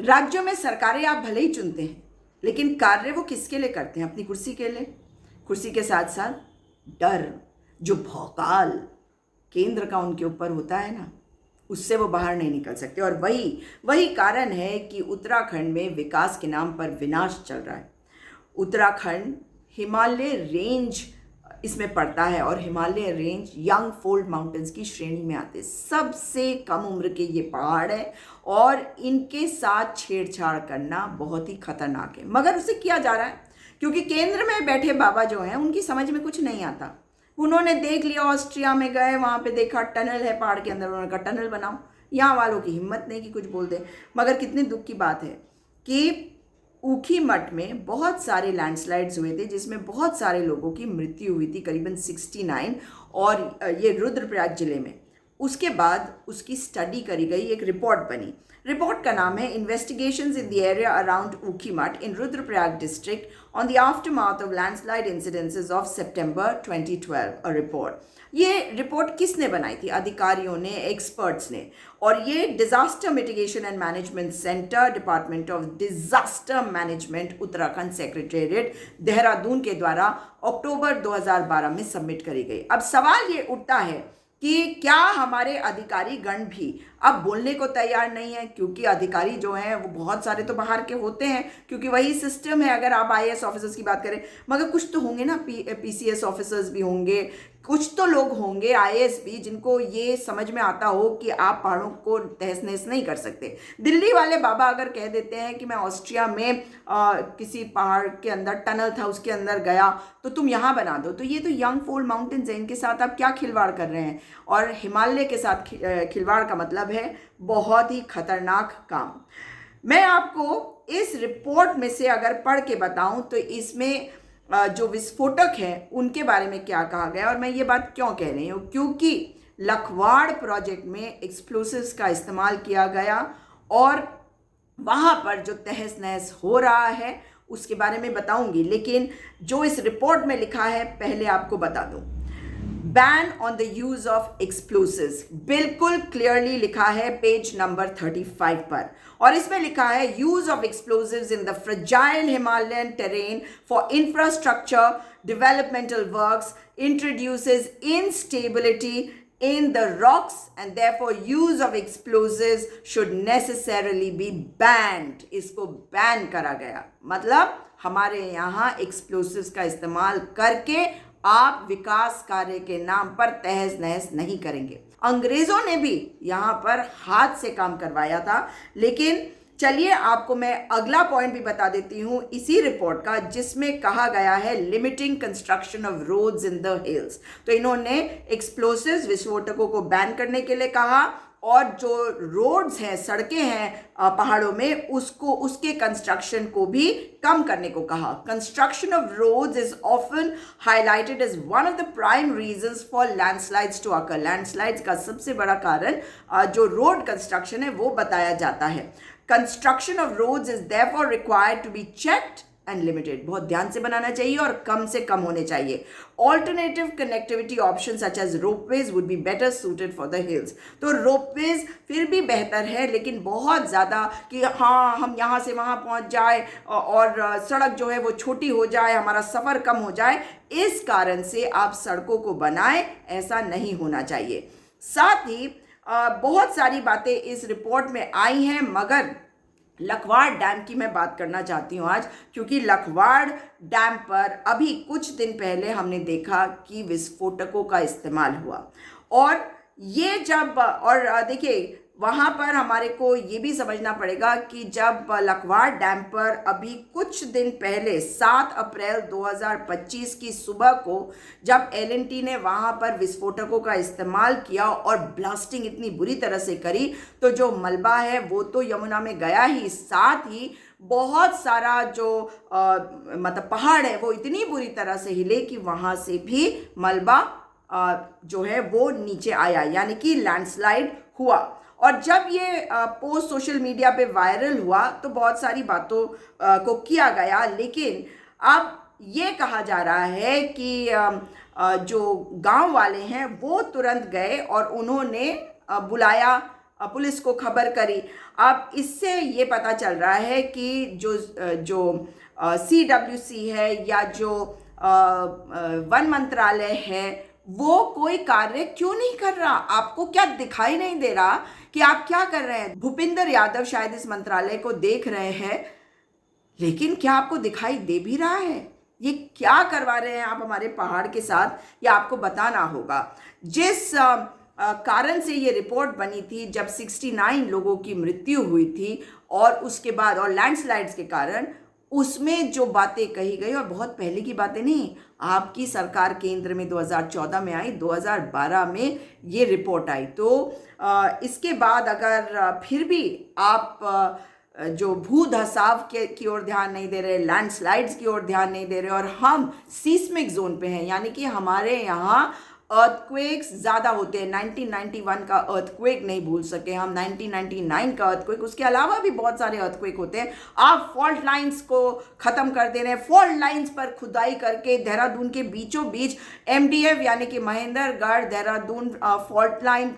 राज्यों में सरकारें आप भले ही चुनते हैं, लेकिन कार्य वो किसके लिए करते हैं? अपनी कुर्सी के लिए। कुर्सी के साथ साथ डर, जो भौकाल केंद्र का उनके ऊपर होता है ना, उससे वो बाहर नहीं निकल सकते। और वही वही कारण है कि उत्तराखंड में विकास के नाम पर विनाश चल रहा है। उत्तराखंड हिमालय रेंज इसमें पड़ता है और Himalaya range young fold mountains की श्रेणी में आते हैं। सबसे कम उम्र के ये पहाड़ है और इनके साथ छेड़छाड़ करना बहुत ही खतरनाक है, मगर उसे किया जा रहा है क्योंकि केंद्र में बैठे बाबा जो हैं उनकी समझ में कुछ नहीं आता। उन्होंने देख लिया, ऑस्ट्रिया में गए, वहाँ पे देखा टनल है पहाड़ के अंदर, उन्होंने कहा टनल बनाओ। यहाँ वालों की हिम्मत नहीं कि कुछ बोल दें। मगर कितनी दुख की बात है कि ऊखीमठ में बहुत सारे लैंडस्लाइड्स हुए थे जिसमें बहुत सारे लोगों की मृत्यु हुई थी, करीबन 69, और ये रुद्रप्रयाग जिले में। उसके बाद उसकी स्टडी करी गई, एक रिपोर्ट बनी। रिपोर्ट का नाम है investigations in the area around Ukhimath in Rudraprayag district on the aftermath of landslide incidences of September 2012, a report. ये रिपोर्ट किसने बनाई थी? अधिकारियों ने, एक्सपर्ट्स ने। और ये disaster mitigation and management centre, department of disaster management, Uttarakhand secretariat, Dehradun के द्वारा अक्टूबर 2012 में सबमिट करी गई। अब सवाल ये उठता है कि क्या हमारे अधिकारी गण भी अब बोलने को तैयार नहीं है? क्योंकि अधिकारी जो हैं वो बहुत सारे तो बाहर के होते हैं, क्योंकि वही सिस्टम है। अगर आप आईएएस ऑफिसर्स की बात करें, मगर कुछ तो होंगे ना, पीसीएस ऑफिसर्स भी होंगे, कुछ तो लोग होंगे आईएएस भी, जिनको ये समझ में आता हो कि आप पहाड़ों को तहस नहस नहीं कर सकते। दिल्ली वाले बाबा अगर कह देते हैं कि मैं ऑस्ट्रिया में किसी पहाड़ के अंदर टनल था, उसके अंदर गया, तो तुम यहाँ बना दो, तो ये तो यंग फोल्ड माउंटेन्स है, इनके साथ आप क्या खिलवाड़ कर रहे हैं? और हिमालय के साथ खिलवाड़ का मतलब है बहुत ही खतरनाक काम। मैं आपको इस रिपोर्ट में से अगर पढ़ के बताऊं तो इसमें जो विस्फोटक हैं उनके बारे में क्या कहा गया। और मैं ये बात क्यों कह रही हूँ? क्योंकि लखवाड़ प्रोजेक्ट में एक्सप्लोसिव्स का इस्तेमाल किया गया और वहाँ पर जो तहस नहस हो रहा है उसके बारे में बताऊंगी। लेकिन जो इस रिपोर्ट में लिखा है पहले आपको बता दूं। Ban on the use of explosives बिल्कुल क्लियरली लिखा है पेज नंबर 35 पर, और इसमें लिखा है use of explosives in the fragile Himalayan terrain for infrastructure developmental works introduces instability in the rocks and therefore use of explosives should necessarily be banned। इसको ban करा गया, मतलब हमारे यहाँ एक्सप्लोसिव्स का इस्तेमाल करके आप विकास कार्य के नाम पर तहस नहस नहीं करेंगे। अंग्रेजों ने भी यहाँ पर हाथ से काम करवाया था। लेकिन चलिए आपको मैं अगला पॉइंट भी बता देती हूँ इसी रिपोर्ट का, जिसमें कहा गया है limiting construction of roads in the hills. तो इन्होंने एक्सप्लोसिव्स, विस्फोटकों को बैन करने के लिए कहा, और जो रोड्स हैं, सड़कें हैं पहाड़ों में, उसके कंस्ट्रक्शन को भी कम करने को कहा। Construction of roads is often highlighted as one of the prime reasons for landslides to occur. Landslides का सबसे बड़ा कारण जो रोड कंस्ट्रक्शन है वो बताया जाता है। Construction of roads is therefore required to be checked and limited. बहुत ध्यान से बनाना चाहिए और कम से कम होने चाहिए। Alternative connectivity option such as ropeways would be better suited for the hills. तो रोपवेज फिर भी बेहतर है, लेकिन बहुत ज़्यादा कि हाँ हम यहाँ से वहाँ पहुँच जाए और सड़क जो है वो छोटी हो जाए, हमारा सफ़र कम हो जाए, इस कारण से आप सड़कों को बनाएं, ऐसा नहीं होना चाहिए। साथ ही बहुत सारी बातें इस रिपोर्ट में आई हैं, मगर लखवाड़ डैम की मैं बात करना चाहती हूँ आज, क्योंकि लखवाड़ डैम पर अभी कुछ दिन पहले हमने देखा कि विस्फोटकों का इस्तेमाल हुआ। और ये जब, और देखिए वहाँ पर हमारे को ये भी समझना पड़ेगा कि जब लखवाड़ डैम पर अभी कुछ दिन पहले 7 अप्रैल 2025 की सुबह को जब एलएनटी ने वहाँ पर विस्फोटकों का इस्तेमाल किया और ब्लास्टिंग इतनी बुरी तरह से करी, तो जो मलबा है वो तो यमुना में गया ही, साथ ही बहुत सारा जो मतलब पहाड़ है वो इतनी बुरी तरह से हिले कि वहाँ से भी मलबा जो है वो नीचे आया, यानी कि लैंडस्लाइड हुआ। और जब ये पोस्ट सोशल मीडिया पे वायरल हुआ तो बहुत सारी बातों को किया गया, लेकिन अब ये कहा जा रहा है कि जो गांव वाले हैं वो तुरंत गए और उन्होंने बुलाया पुलिस को खबर करी। अब इससे ये पता चल रहा है कि जो CWC है या जो वन मंत्रालय है वो कोई कार्य क्यों नहीं कर रहा। आपको क्या दिखाई नहीं दे रहा कि आप क्या कर रहे हैं? भूपेंद्र यादव शायद इस मंत्रालय को देख रहे हैं, लेकिन क्या आपको दिखाई दे भी रहा है? ये क्या करवा रहे हैं आप हमारे पहाड़ के साथ, ये आपको बताना होगा। जिस कारण से ये रिपोर्ट बनी थी, जब 69 लोगों की मृत्यु हुई थी और उसके बाद और लैंडस्लाइड्स के कारण, उसमें जो बातें कही गई, और बहुत पहले की बातें नहीं, आपकी सरकार केंद्र में 2014 में आई, 2012 में ये रिपोर्ट आई। तो इसके बाद अगर फिर भी आप जो भू धसाव की ओर ध्यान नहीं दे रहे, लैंडस्लाइड्स की ओर ध्यान नहीं दे रहे, और हम सीस्मिक जोन पे हैं, यानी कि हमारे यहाँ अर्थक्वेक्स ज़्यादा होते हैं। 1991 का अर्थक्वेक नहीं भूल सके हम, 1999 का अर्थक्वेक, उसके अलावा भी बहुत सारे अर्थक्वेक होते हैं। आप फॉल्ट लाइंस को ख़त्म कर दे रहे हैं। फॉल्ट लाइंस पर खुदाई करके देहरादून के बीचों बीच MDF यानी कि महेंद्रगढ़ देहरादून फॉल्ट लाइन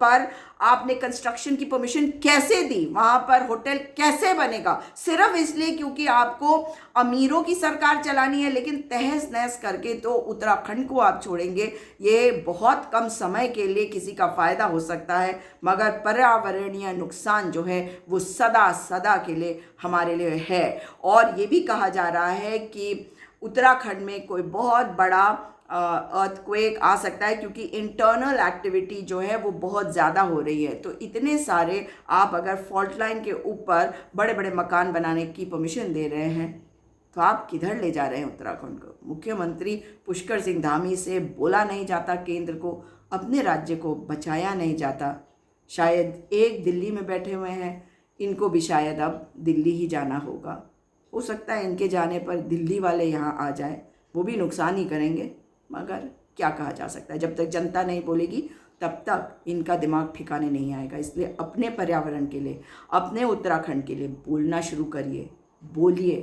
पर आपने कंस्ट्रक्शन की परमिशन कैसे दी? वहां पर होटल कैसे बनेगा? सिर्फ इसलिए क्योंकि आपको अमीरों की सरकार चलानी है, लेकिन तहस नहस करके तो उत्तराखंड को आप छोड़ेंगे। ये बहुत कम समय के लिए किसी का फायदा हो सकता है, मगर पर्यावरणीय नुकसान जो है वो सदा सदा के लिए हमारे लिए है। और ये भी कहा जा रहा है कि उत्तराखंड में कोई बहुत बड़ा अर्थक्वेक आ सकता है, क्योंकि इंटरनल एक्टिविटी जो है वो बहुत ज़्यादा हो रही है। तो इतने सारे आप अगर फॉल्ट लाइन के ऊपर बड़े बड़े मकान बनाने की परमिशन दे रहे हैं, तो आप किधर ले जा रहे हैं उत्तराखंड को? मुख्यमंत्री पुष्कर सिंह धामी से बोला नहीं जाता, केंद्र को, अपने राज्य को बचाया नहीं जाता। शायद एक दिल्ली में बैठे हुए हैं, इनको भी शायद अब दिल्ली ही जाना होगा। हो सकता है इनके जाने पर दिल्ली वाले यहाँ आ जाए, वो भी नुकसान ही करेंगे, मगर क्या कहा जा सकता है। जब तक जनता नहीं बोलेगी तब तक इनका दिमाग ठिकाने नहीं आएगा। इसलिए अपने पर्यावरण के लिए, अपने उत्तराखंड के लिए बोलना शुरू करिए, बोलिए।